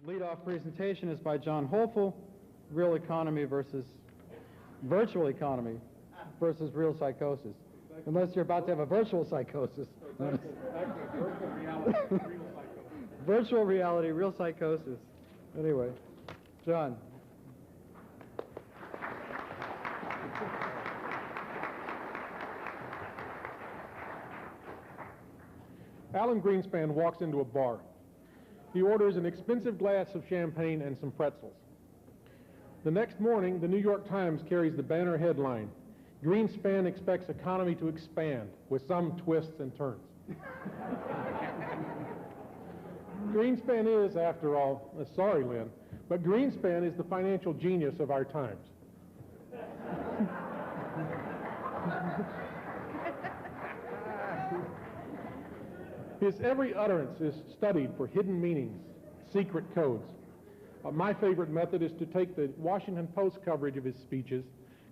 Lead-off presentation is by John Hoefle, Real Economy versus Virtual Economy versus Real Psychosis. Unless you're about to have a virtual psychosis. Virtual reality, real psychosis. Virtual reality, real psychosis. Anyway, John. Alan Greenspan walks into a bar. He orders an expensive glass of champagne and some pretzels. The next morning, the New York Times carries the banner headline, "Greenspan expects economy to expand with some twists and turns." Greenspan is, after all, sorry, Lynn, but Greenspan is the financial genius of our times. His every utterance is studied for hidden meanings, secret codes. My favorite method is to take the Washington Post coverage of his speeches,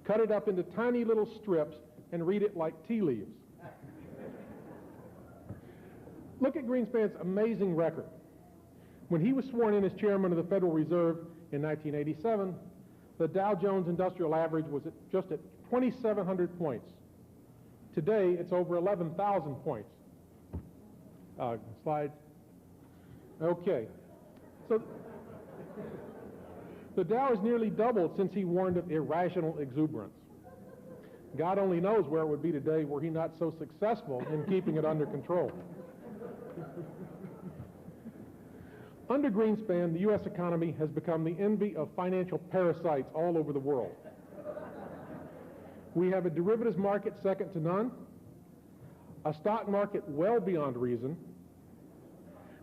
cut it up into tiny little strips, and read it like tea leaves. Look at Greenspan's amazing record. When he was sworn in as chairman of the Federal Reserve in 1987, the Dow Jones Industrial Average was just at 2,700 points. Today, it's over 11,000 points. Slide. Okay. So the Dow has nearly doubled since he warned of irrational exuberance. God only knows where it would be today were he not so successful in keeping it under control. Under Greenspan, the U.S. economy has become the envy of financial parasites all over the world. We have a derivatives market second to none, a stock market well beyond reason,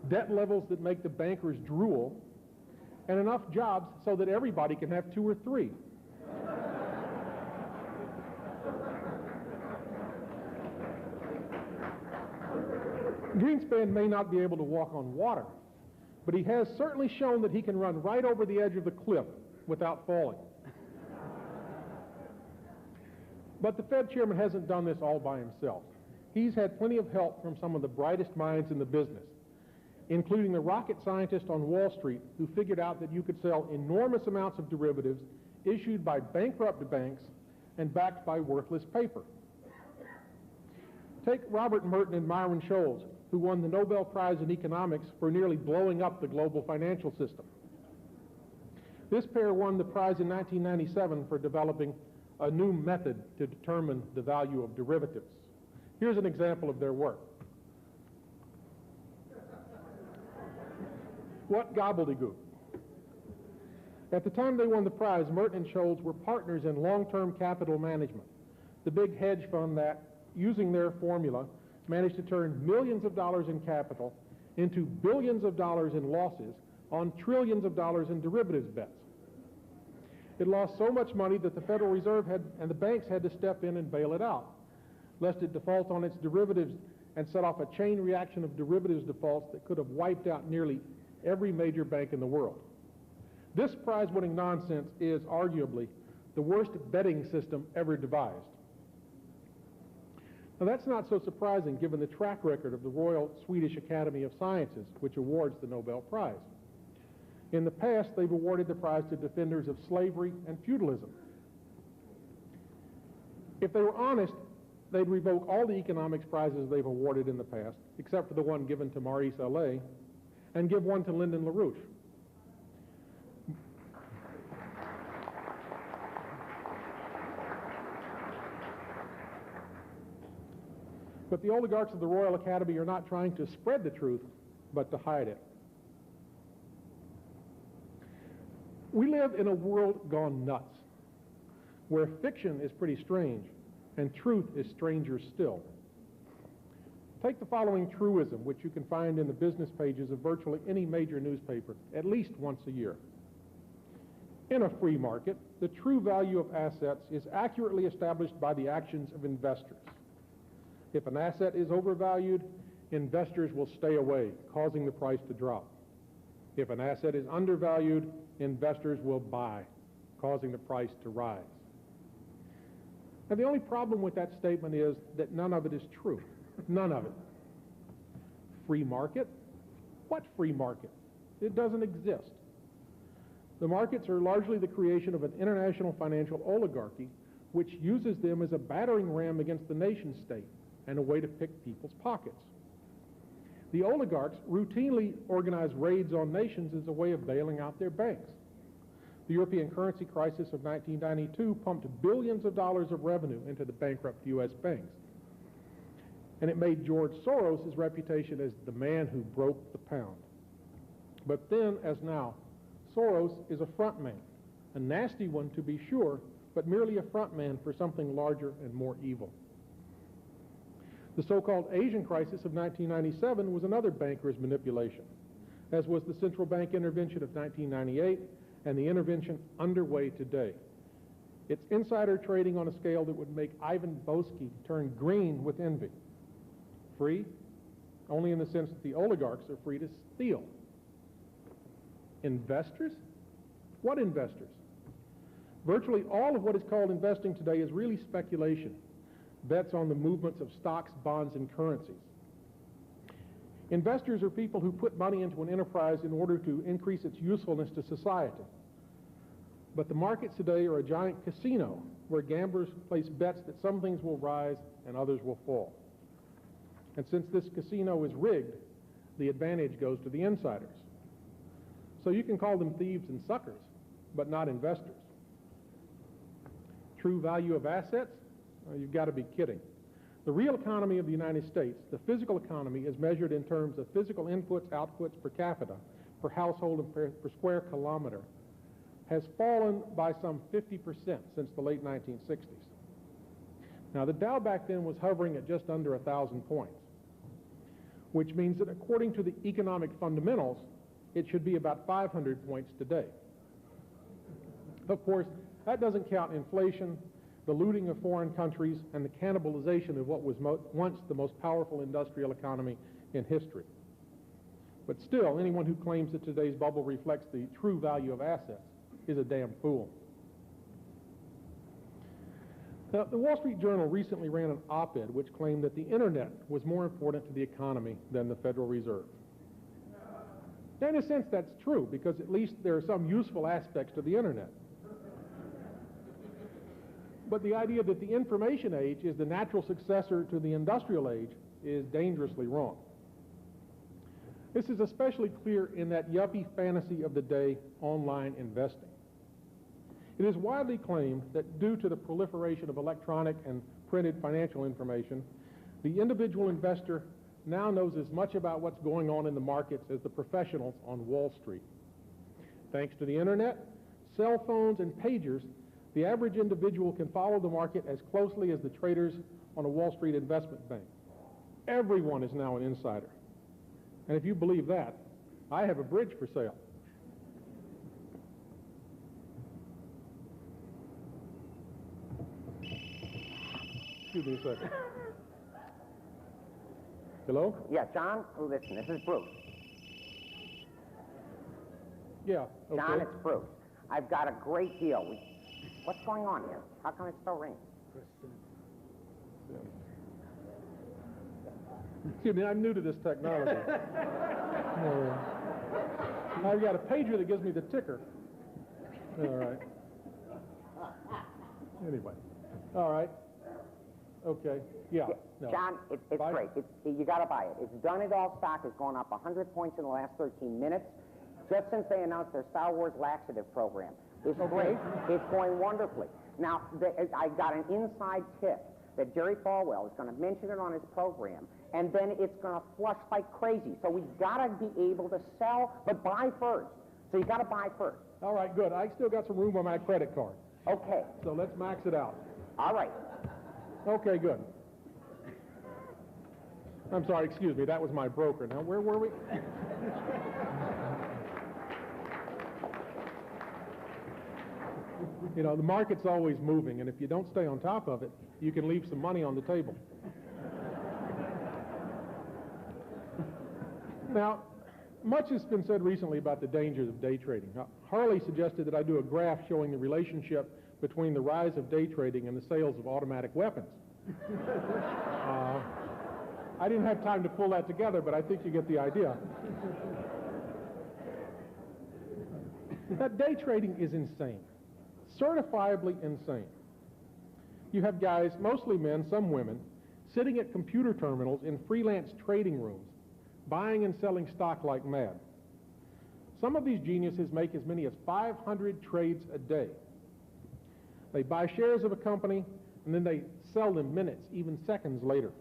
debt levels that make the bankers drool, and enough jobs so that everybody can have 2 or 3. Greenspan may not be able to walk on water, but he has certainly shown that he can run right over the edge of the cliff without falling. But the Fed chairman hasn't done this all by himself. He's had plenty of help from some of the brightest minds in the business, including the rocket scientist on Wall Street who figured out that you could sell enormous amounts of derivatives issued by bankrupt banks and backed by worthless paper. Take Robert Merton and Myron Scholes, who won the Nobel Prize in Economics for nearly blowing up the global financial system. This pair won the prize in 1997 for developing a new method to determine the value of derivatives. Here's an example of their work. What gobbledygook. At the time they won the prize, Merton and Scholes were partners in long-term capital management, the big hedge fund that, using their formula, managed to turn millions of dollars in capital into billions of dollars in losses on trillions of dollars in derivatives bets. It lost so much money that the Federal Reserve and the banks had to step in and bail it out, lest it default on its derivatives and set off a chain reaction of derivatives defaults that could have wiped out nearly every major bank in the world. This prize-winning nonsense is arguably the worst betting system ever devised. Now that's not so surprising given the track record of the Royal Swedish Academy of Sciences, which awards the Nobel Prize. In the past, they've awarded the prize to defenders of slavery and feudalism. If they were honest, they'd revoke all the economics prizes they've awarded in the past, except for the one given to Maurice Allais, and give one to Lyndon LaRouche. But the oligarchs of the Royal Academy are not trying to spread the truth, but to hide it. We live in a world gone nuts, where fiction is pretty strange, and truth is stranger still. Take the following truism, which you can find in the business pages of virtually any major newspaper, at least once a year. In a free market, the true value of assets is accurately established by the actions of investors. If an asset is overvalued, investors will stay away, causing the price to drop. If an asset is undervalued, investors will buy, causing the price to rise. Now, the only problem with that statement is that none of it is true. None of it. Free market? What free market? It doesn't exist. The markets are largely the creation of an international financial oligarchy which uses them as a battering ram against the nation state and a way to pick people's pockets. The oligarchs routinely organize raids on nations as a way of bailing out their banks. The European currency crisis of 1992 pumped billions of dollars of revenue into the bankrupt U.S. banks. And it made George Soros' reputation as the man who broke the pound. But then, as now, Soros is a front man, a nasty one to be sure, but merely a front man for something larger and more evil. The so-called Asian crisis of 1997 was another banker's manipulation, as was the central bank intervention of 1998 and the intervention underway today. It's insider trading on a scale that would make Ivan Boesky turn green with envy. Free? Only in the sense that the oligarchs are free to steal. Investors? What investors? Virtually all of what is called investing today is really speculation, bets on the movements of stocks, bonds, and currencies. Investors are people who put money into an enterprise in order to increase its usefulness to society. But the markets today are a giant casino where gamblers place bets that some things will rise and others will fall. And since this casino is rigged, the advantage goes to the insiders. So you can call them thieves and suckers, but not investors. True value of assets? You've got to be kidding. The real economy of the United States, the physical economy, is measured in terms of physical inputs, outputs per capita, per household, and per square kilometer, has fallen by some 50% since the late 1960s. Now, the Dow back then was hovering at just under 1,000 points, which means that according to the economic fundamentals, it should be about 500 points today. Of course, that doesn't count inflation, the looting of foreign countries, and the cannibalization of what was once the most powerful industrial economy in history. But still, anyone who claims that today's bubble reflects the true value of assets is a damn fool. Now, the Wall Street Journal recently ran an op-ed which claimed that the internet was more important to the economy than the Federal Reserve. Now, in a sense, that's true, because at least there are some useful aspects to the internet. But the idea that the information age is the natural successor to the industrial age is dangerously wrong. This is especially clear in that yuppie fantasy of the day, online investing. It is widely claimed that due to the proliferation of electronic and printed financial information, the individual investor now knows as much about what's going on in the markets as the professionals on Wall Street. Thanks to the internet, cell phones, and pagers, the average individual can follow the market as closely as the traders on a Wall Street investment bank. Everyone is now an insider. And if you believe that, I have a bridge for sale. Excuse me a second. Hello? Yeah, John, listen, this is Bruce. Yeah, okay. John, it's Bruce. I've got a great deal. What's going on here? How come it's still ringing? Yeah. Excuse me, I'm new to this technology. I've got a pager that gives me the ticker. All right. Anyway. All right. Okay. Yeah. No. John, it's great. You got to buy it. It's done it all stock has gone up 100 points in the last 13 minutes, just since they announced their Star Wars laxative program. It's great. It's going wonderfully. Now, I got an inside tip that Jerry Falwell is going to mention it on his program, and then it's going to flush like crazy. So we've got to be able to sell, but buy first. So you got to buy first. All right, good. I still got some room on my credit card. Okay. So let's max it out. All right. Okay, good. I'm sorry, excuse me, that was my broker. Now, where were we? You know, the market's always moving, and if you don't stay on top of it, you can leave some money on the table. Now, much has been said recently about the dangers of day trading. Harley suggested that I do a graph showing the relationship between the rise of day trading and the sales of automatic weapons. I didn't have time to pull that together, but I think you get the idea. That day trading is insane, certifiably insane. You have guys, mostly men, some women, sitting at computer terminals in freelance trading rooms, buying and selling stock like mad. Some of these geniuses make as many as 500 trades a day. They buy shares of a company, and then they sell them minutes, even seconds later.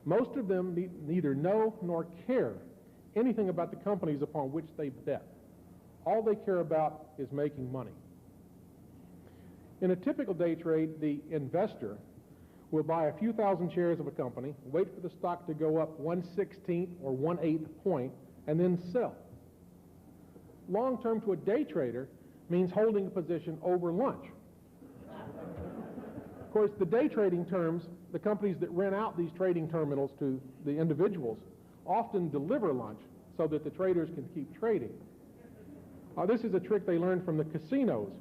Most of them neither know nor care anything about the companies upon which they bet. All they care about is making money. In a typical day trade, the investor will buy a few thousand shares of a company, wait for the stock to go up 1/16 or 1/8 point, and then sell. Long-term to a day trader means holding a position over lunch. Of course, the day trading terms, the companies that rent out these trading terminals to the individuals often deliver lunch so that the traders can keep trading. This is a trick they learned from the casinos,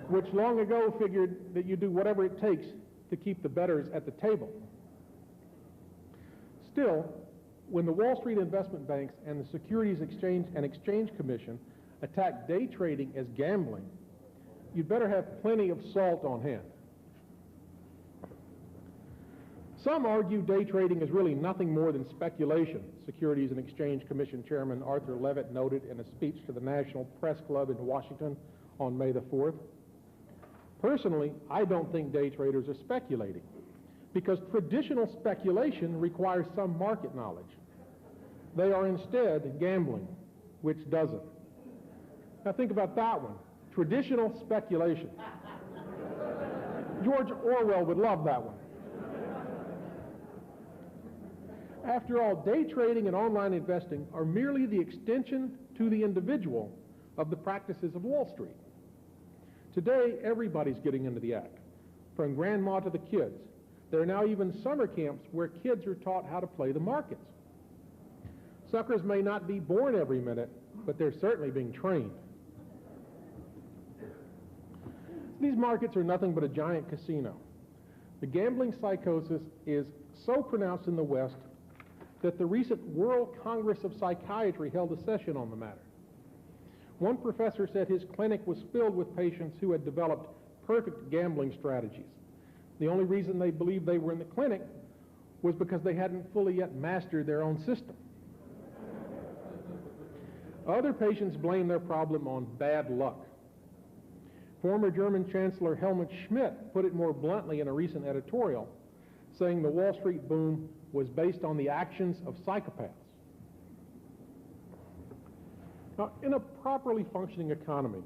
which long ago figured that you do whatever it takes to keep the bettors at the table. Still, when the Wall Street investment banks and the Securities and Exchange Commission attack day trading as gambling, you'd better have plenty of salt on hand. Some argue day trading is really nothing more than speculation, Securities and Exchange Commission Chairman Arthur Levitt noted in a speech to the National Press Club in Washington on May the 4th. Personally, I don't think day traders are speculating, because traditional speculation requires some market knowledge. They are instead gambling, which doesn't. Now think about that one, traditional speculation. George Orwell would love that one. After all, day trading and online investing are merely the extension to the individual of the practices of Wall Street. Today, everybody's getting into the act, from grandma to the kids. There are now even summer camps where kids are taught how to play the markets. Suckers may not be born every minute, but they're certainly being trained. These markets are nothing but a giant casino. The gambling psychosis is so pronounced in the West that the recent World Congress of Psychiatry held a session on the matter. One professor said his clinic was filled with patients who had developed perfect gambling strategies. The only reason they believed they were in the clinic was because they hadn't fully yet mastered their own system. Other patients blame their problem on bad luck. Former German Chancellor Helmut Schmidt put it more bluntly in a recent editorial, saying the Wall Street boom was based on the actions of psychopaths. Now, in a properly functioning economy,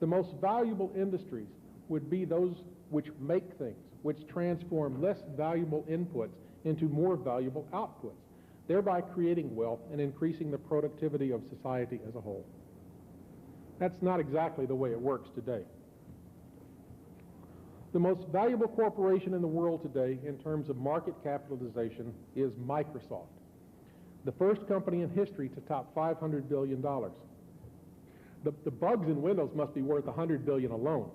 the most valuable industries would be those which make things, which transform less valuable inputs into more valuable outputs, thereby creating wealth and increasing the productivity of society as a whole. That's not exactly the way it works today. The most valuable corporation in the world today in terms of market capitalization is Microsoft, the first company in history to top $500 billion. The bugs in Windows must be worth $100 billion alone.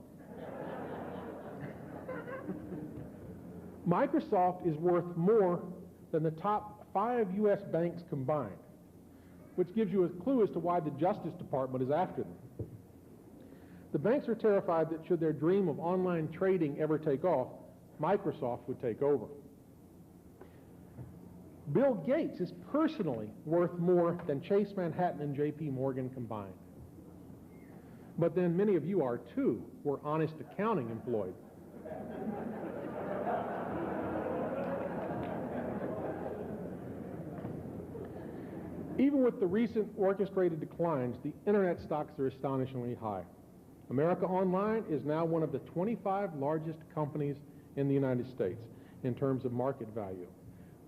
Microsoft is worth more than the top 5 U.S. banks combined, which gives you a clue as to why the Justice Department is after them. The banks are terrified that should their dream of online trading ever take off, Microsoft would take over. Bill Gates is personally worth more than Chase Manhattan and J.P. Morgan combined. But then many of you are too, were honest accounting employed. Even with the recent orchestrated declines, the internet stocks are astonishingly high. America Online is now one of the 25 largest companies in the United States in terms of market value,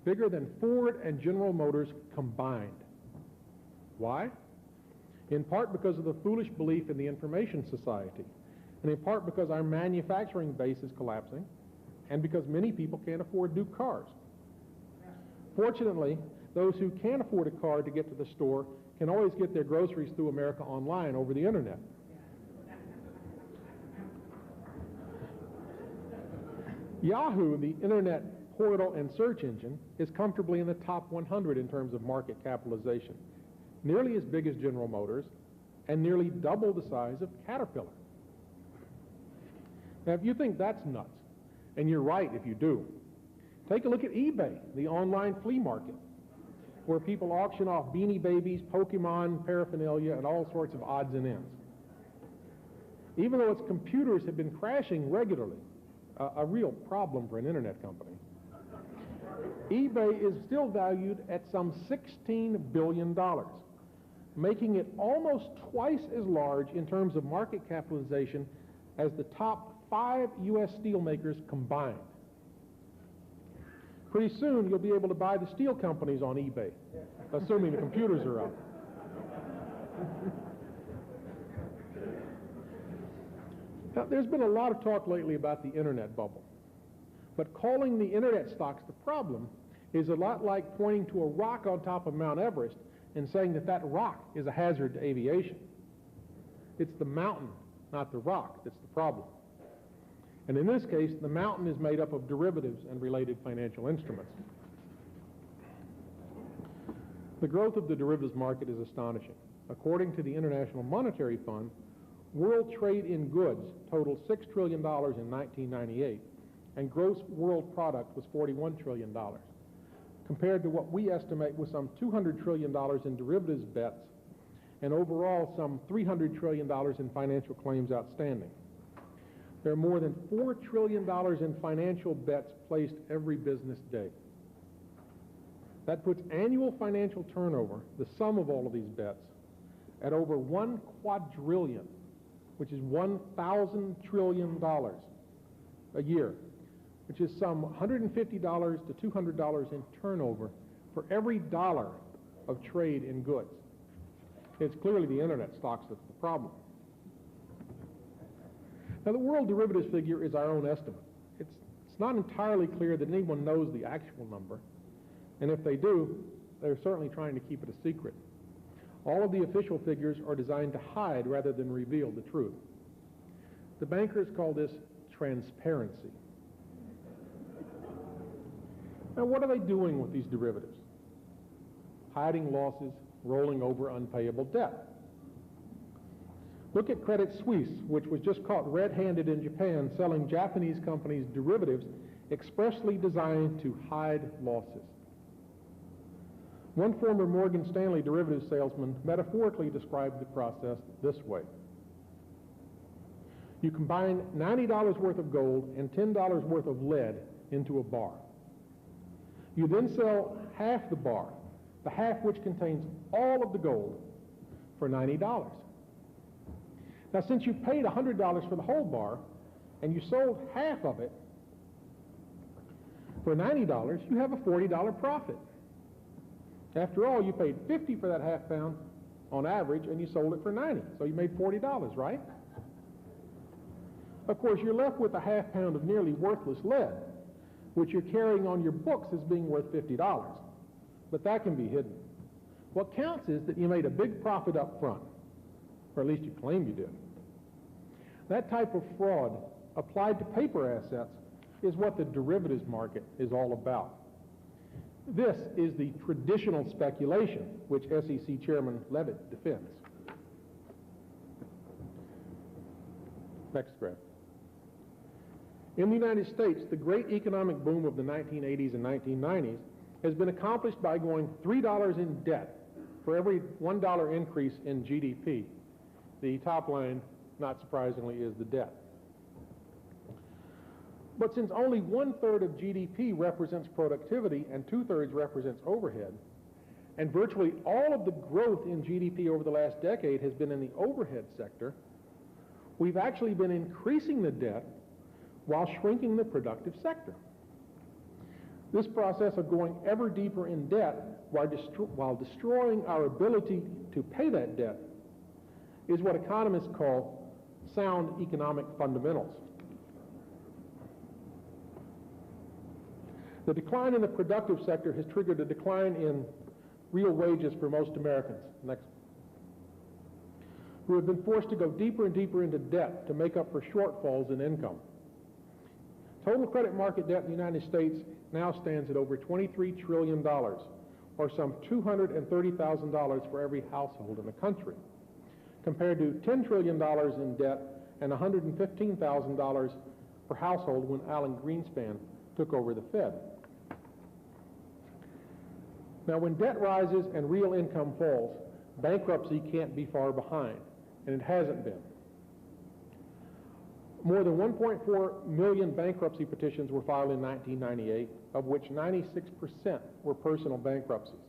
bigger than Ford and General Motors combined. Why? In part because of the foolish belief in the information society, and in part because our manufacturing base is collapsing, and because many people can't afford new cars. Fortunately, those who can afford a car to get to the store can always get their groceries through America Online over the internet. Yahoo, the internet portal and search engine, is comfortably in the top 100 in terms of market capitalization, nearly as big as General Motors and nearly double the size of Caterpillar. Now, if you think that's nuts, and you're right if you do, take a look at eBay, the online flea market, where people auction off Beanie Babies, Pokemon, paraphernalia, and all sorts of odds and ends. Even though its computers have been crashing regularly, a real problem for an internet company, eBay is still valued at some $16 billion, making it almost twice as large in terms of market capitalization as the top 5 U.S. steelmakers combined. Pretty soon, you'll be able to buy the steel companies on eBay, assuming the computers are up. Now, there's been a lot of talk lately about the internet bubble, but calling the internet stocks the problem is a lot like pointing to a rock on top of Mount Everest and saying that that rock is a hazard to aviation. It's the mountain, not the rock, that's the problem. And in this case, the mountain is made up of derivatives and related financial instruments. The growth of the derivatives market is astonishing. According to the International Monetary Fund, world trade in goods totaled $6 trillion in 1998, and gross world product was $41 trillion, compared to what we estimate was some $200 trillion in derivatives bets, and overall some $300 trillion in financial claims outstanding. There are more than $4 trillion in financial bets placed every business day. That puts annual financial turnover, the sum of all of these bets, at over 1 quadrillion, which is $1,000 trillion a year, which is some $150 to $200 in turnover for every dollar of trade in goods. It's clearly the internet stocks that's the problem. Now, the world derivatives figure is our own estimate. It's not entirely clear that anyone knows the actual number, and if they do, they're certainly trying to keep it a secret. All of the official figures are designed to hide rather than reveal the truth. The bankers call this transparency. Now, what are they doing with these derivatives? Hiding losses, rolling over unpayable debt. Look at Credit Suisse, which was just caught red-handed in Japan selling Japanese companies' derivatives expressly designed to hide losses. One former Morgan Stanley derivatives salesman metaphorically described the process this way. You combine $90 worth of gold and $10 worth of lead into a bar. You then sell half the bar, the half which contains all of the gold, for $90. Now, since you paid $100 for the whole bar, and you sold half of it for $90, you have a $40 profit. After all, you paid $50 for that half pound on average, and you sold it for $90, so you made $40, right? Of course, you're left with a half pound of nearly worthless lead, which you're carrying on your books as being worth $50, but that can be hidden. What counts is that you made a big profit up front, or at least you claim you did. That type of fraud applied to paper assets is what the derivatives market is all about. This is the traditional speculation which SEC Chairman Levitt defends. Next graph. In the United States, the great economic boom of the 1980s and 1990s has been accomplished by going $3 in debt for every $1 increase in GDP. The top line, not surprisingly, is the debt. But since only 1/3 of GDP represents productivity and 2/3 represents overhead, and virtually all of the growth in GDP over the last decade has been in the overhead sector, we've actually been increasing the debt while shrinking the productive sector. This process of going ever deeper in debt while destroying our ability to pay that debt is what economists call sound economic fundamentals. The decline in the productive sector has triggered a decline in real wages for most Americans, next, who have been forced to go deeper and deeper into debt to make up for shortfalls in income. Total credit market debt in the United States now stands at over $23 trillion, or some $230,000 for every household in the country. compared to $10 trillion in debt and $115,000 per household when Alan Greenspan took over the Fed. Now, when debt rises and real income falls, bankruptcy can't be far behind, and it hasn't been. More than 1.4 million bankruptcy petitions were filed in 1998, of which 96% were personal bankruptcies.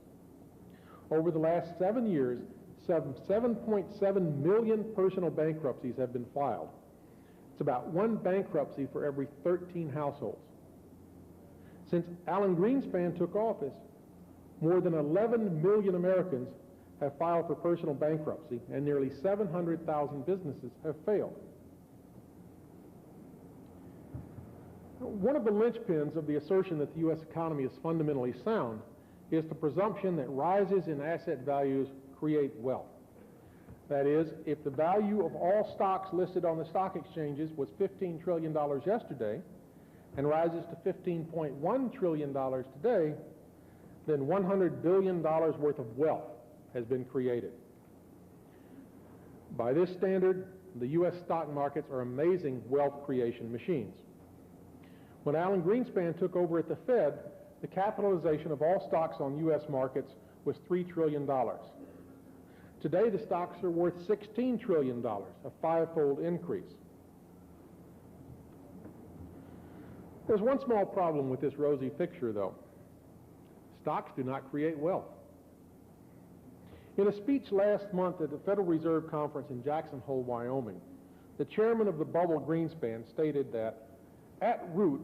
Over the last 7 years, 7.7 million personal bankruptcies have been filed. It's about one bankruptcy for every 13 households. Since Alan Greenspan took office, more than 11 million Americans have filed for personal bankruptcy, and nearly 700,000 businesses have failed. One of the linchpins of the assertion that the U.S. economy is fundamentally sound is the presumption that rises in asset values create wealth. That is, if the value of all stocks listed on the stock exchanges was $15 trillion yesterday and rises to $15.1 trillion today, then $100 billion worth of wealth has been created. By this standard, the U.S. stock markets are amazing wealth creation machines. When Alan Greenspan took over at the Fed, the capitalization of all stocks on U.S. markets was $3 trillion. Today, the stocks are worth $16 trillion, a five-fold increase. There's one small problem with this rosy picture, though. Stocks do not create wealth. In a speech last month at the Federal Reserve Conference in Jackson Hole, Wyoming, the chairman of the bubble, Greenspan, stated that, at root,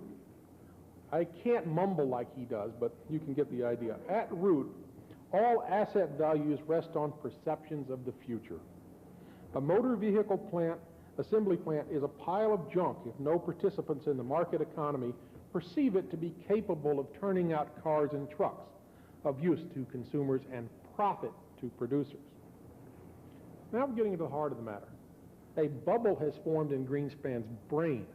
I can't mumble like he does, but you can get the idea. At root, all asset values rest on perceptions of the future. A motor vehicle assembly plant is a pile of junk if no participants in the market economy perceive it to be capable of turning out cars and trucks of use to consumers and profit to producers. Now we're getting into the heart of the matter. A bubble has formed in Greenspan's brain.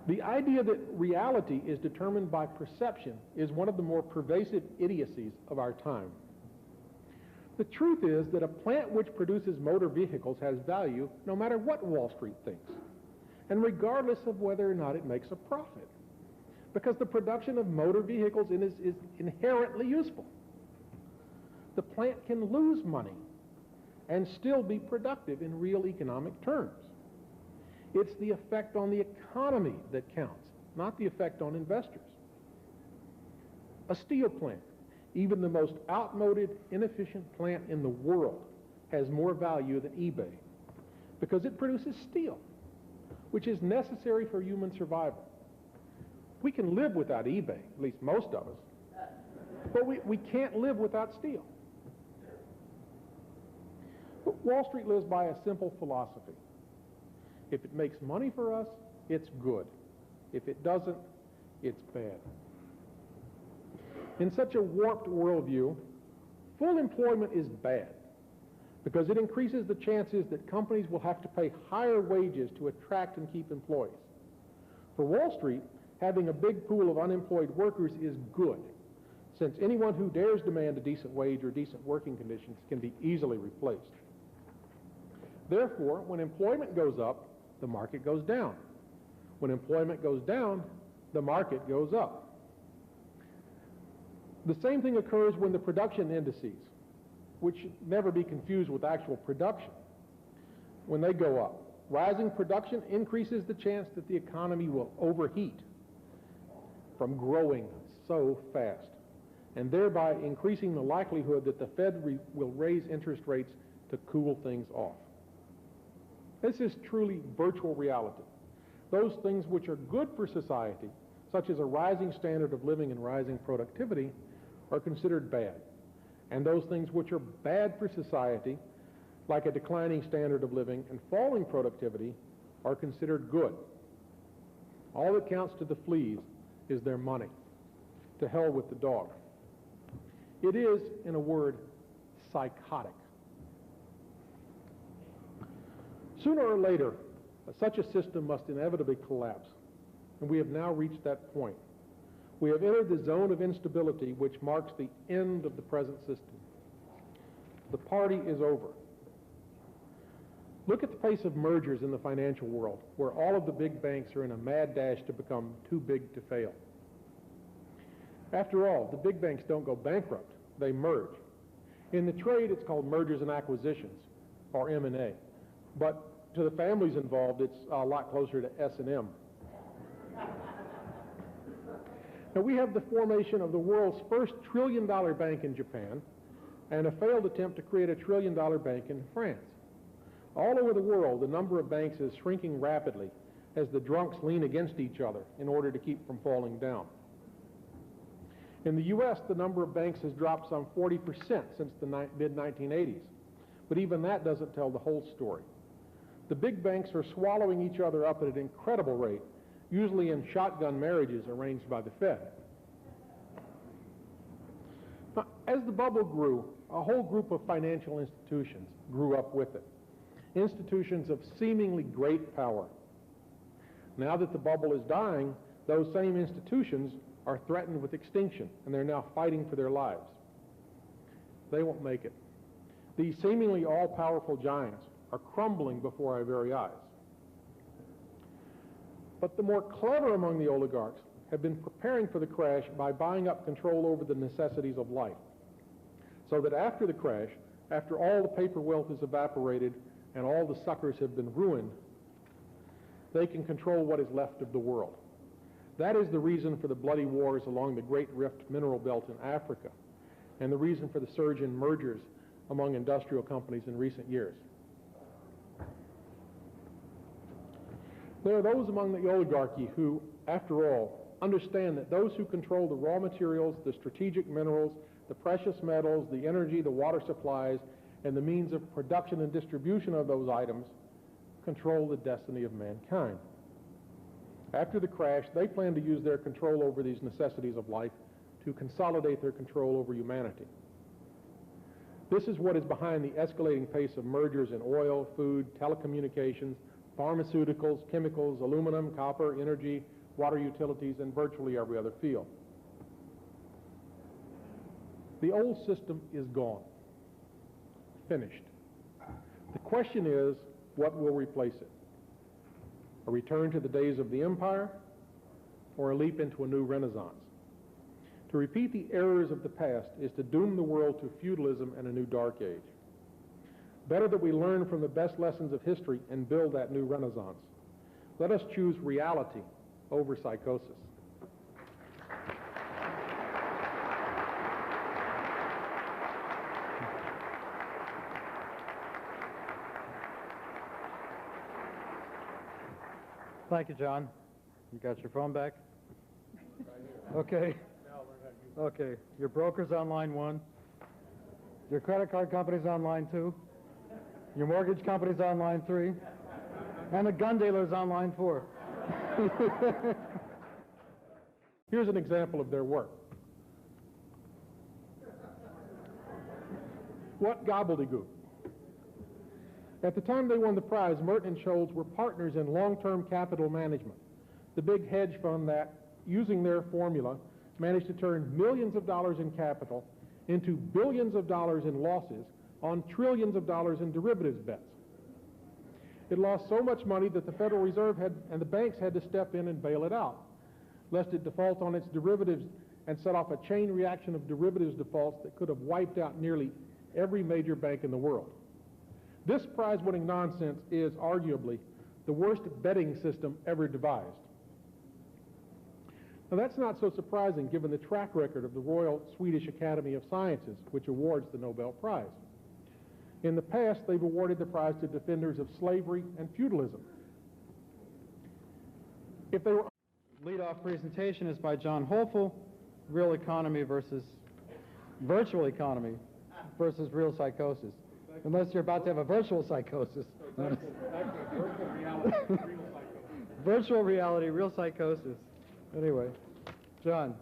The idea that reality is determined by perception is one of the more pervasive idiocies of our time. The truth is that a plant which produces motor vehicles has value no matter what Wall Street thinks, and regardless of whether or not it makes a profit, because the production of motor vehicles is inherently useful. The plant can lose money and still be productive in real economic terms. It's the effect on the economy that counts, not the effect on investors. A steel plant, even the most outmoded, inefficient plant in the world, has more value than eBay because it produces steel, which is necessary for human survival. We can live without eBay, at least most of us, but we can't live without steel. But Wall Street lives by a simple philosophy. If it makes money for us, it's good. If it doesn't, it's bad. In such a warped worldview, full employment is bad because it increases the chances that companies will have to pay higher wages to attract and keep employees. For Wall Street, having a big pool of unemployed workers is good, since anyone who dares demand a decent wage or decent working conditions can be easily replaced. Therefore, when employment goes up, the market goes down. When employment goes down, the market goes up. The same thing occurs when the production indices, which should never be confused with actual production, when they go up. Rising production increases the chance that the economy will overheat from growing so fast, and thereby increasing the likelihood that the Fed will raise interest rates to cool things off. This is truly virtual reality. Those things which are good for society, such as a rising standard of living and rising productivity, are considered bad. And those things which are bad for society, like a declining standard of living and falling productivity, are considered good. All that counts to the fleas is their money. To hell with the dog. It is, in a word, psychotic. Sooner or later, such a system must inevitably collapse, and we have now reached that point. We have entered the zone of instability which marks the end of the present system. The party is over. Look at the pace of mergers in the financial world, where all of the big banks are in a mad dash to become too big to fail. After all, the big banks don't go bankrupt, they merge. In the trade, it's called mergers and acquisitions, or M&A. But to the families involved, it's a lot closer to S&M. Now, we have the formation of the world's first trillion-dollar bank in Japan and a failed attempt to create a trillion-dollar bank in France. All over the world, the number of banks is shrinking rapidly as the drunks lean against each other in order to keep from falling down. In the U.S., the number of banks has dropped some 40% since the mid-1980s, but even that doesn't tell the whole story. The big banks are swallowing each other up at an incredible rate, usually in shotgun marriages arranged by the Fed. Now, as the bubble grew, a whole group of financial institutions grew up with it. Institutions of seemingly great power. Now that the bubble is dying, those same institutions are threatened with extinction, and they're now fighting for their lives. They won't make it. These seemingly all-powerful giants are crumbling before our very eyes. But the more clever among the oligarchs have been preparing for the crash by buying up control over the necessities of life, so that after the crash, after all the paper wealth is evaporated and all the suckers have been ruined, they can control what is left of the world. That is the reason for the bloody wars along the Great Rift mineral belt in Africa, and the reason for the surge in mergers among industrial companies in recent years. There are those among the oligarchy who, after all, understand that those who control the raw materials, the strategic minerals, the precious metals, the energy, the water supplies, and the means of production and distribution of those items control the destiny of mankind. After the crash, they plan to use their control over these necessities of life to consolidate their control over humanity. This is what is behind the escalating pace of mergers in oil, food, telecommunications, pharmaceuticals, chemicals, aluminum, copper, energy, water utilities, and virtually every other field. The old system is gone. Finished. The question is, what will replace it? A return to the days of the empire, or a leap into a new renaissance? To repeat the errors of the past is to doom the world to feudalism and a new dark age. Better that we learn from the best lessons of history and build that new renaissance. Let us choose reality over psychosis. Thank you, John. You got your phone back? Okay. Okay. Your broker's on line 1. Your credit card company's on line 2. Your mortgage company's on line 3. And the gun dealer's on line 4. Here's an example of their work. What gobbledygook. At the time they won the prize, Merton and Scholes were partners in long-term capital management, the big hedge fund that, using their formula, managed to turn millions of dollars in capital into billions of dollars in losses on trillions of dollars in derivatives bets. It lost so much money that the Federal Reserve and the banks had to step in and bail it out, lest it default on its derivatives and set off a chain reaction of derivatives defaults that could have wiped out nearly every major bank in the world. This prize-winning nonsense is arguably the worst betting system ever devised. Now, that's not so surprising given the track record of the Royal Swedish Academy of Sciences, which awards the Nobel Prize. In the past, they've awarded the prize to defenders of slavery and feudalism. If they were... Lead-off presentation is by John Hoefle, Real Economy versus Virtual Economy versus Real Psychosis. Unless you're about to have a virtual psychosis. Virtual reality, real psychosis. Anyway, John.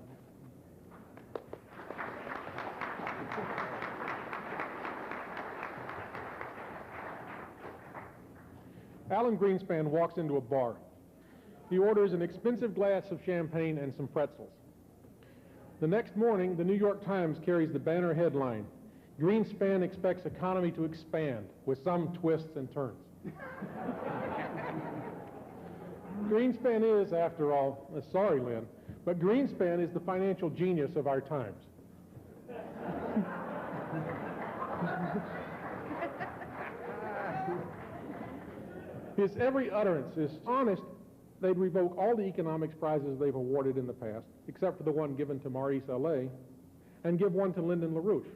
Alan Greenspan walks into a bar. He orders an expensive glass of champagne and some pretzels. The next morning, the New York Times carries the banner headline, Greenspan expects economy to expand with some twists and turns. Greenspan is, after all, sorry, Lynn, but Greenspan is the financial genius of our times. His every utterance is honest. They'd revoke all the economics prizes they've awarded in the past, except for the one given to Maurice Allais, and give one to Lyndon LaRouche.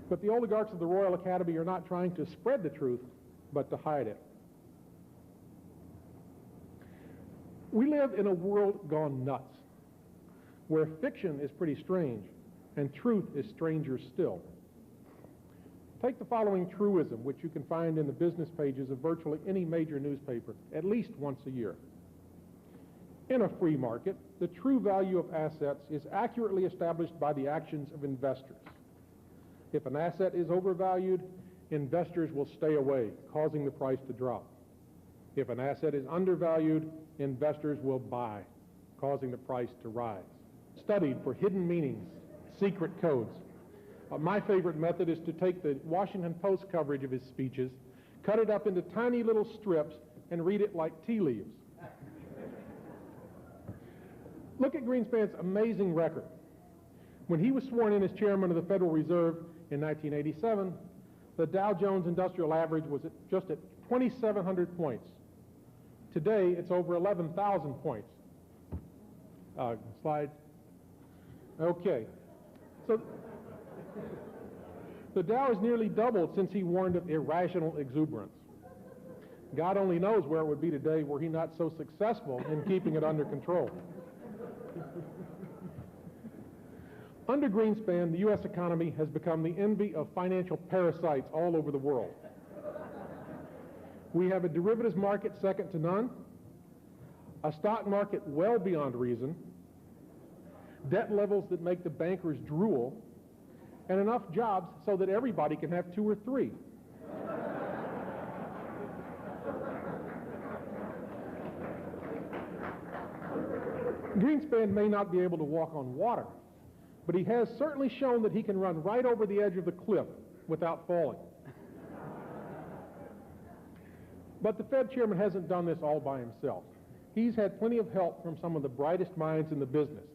But the oligarchs of the Royal Academy are not trying to spread the truth, but to hide it. We live in a world gone nuts, where fiction is pretty strange and truth is stranger still. Take the following truism, which you can find in the business pages of virtually any major newspaper at least once a year. In a free market, the true value of assets is accurately established by the actions of investors. If an asset is overvalued, investors will stay away, causing the price to drop. If an asset is undervalued, investors will buy, causing the price to rise. Studied for hidden meanings, secret codes. My favorite method is to take the Washington Post coverage of his speeches, cut it up into tiny little strips, and read it like tea leaves. Look at Greenspan's amazing record. When he was sworn in as chairman of the Federal Reserve in 1987, the Dow Jones Industrial Average was just at 2,700 points. Today, it's over 11,000 points. Slide. Okay. So the Dow has nearly doubled since he warned of irrational exuberance. God only knows where it would be today were he not so successful in keeping it under control. Under Greenspan, the U.S. economy has become the envy of financial parasites all over the world. We have a derivatives market second to none, a stock market well beyond reason, debt levels that make the bankers drool, and enough jobs so that everybody can have 2 or 3. Greenspan may not be able to walk on water, but he has certainly shown that he can run right over the edge of the cliff without falling. But the Fed chairman hasn't done this all by himself. He's had plenty of help from some of the brightest minds in the business,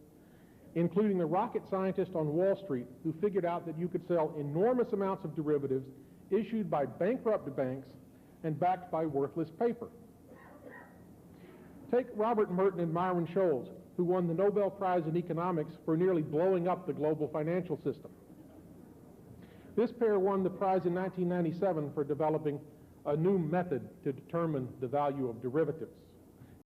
including the rocket scientist on Wall Street who figured out that you could sell enormous amounts of derivatives issued by bankrupt banks and backed by worthless paper. Take Robert Merton and Myron Scholes, who won the Nobel Prize in Economics for nearly blowing up the global financial system. This pair won the prize in 1997 for developing a new method to determine the value of derivatives.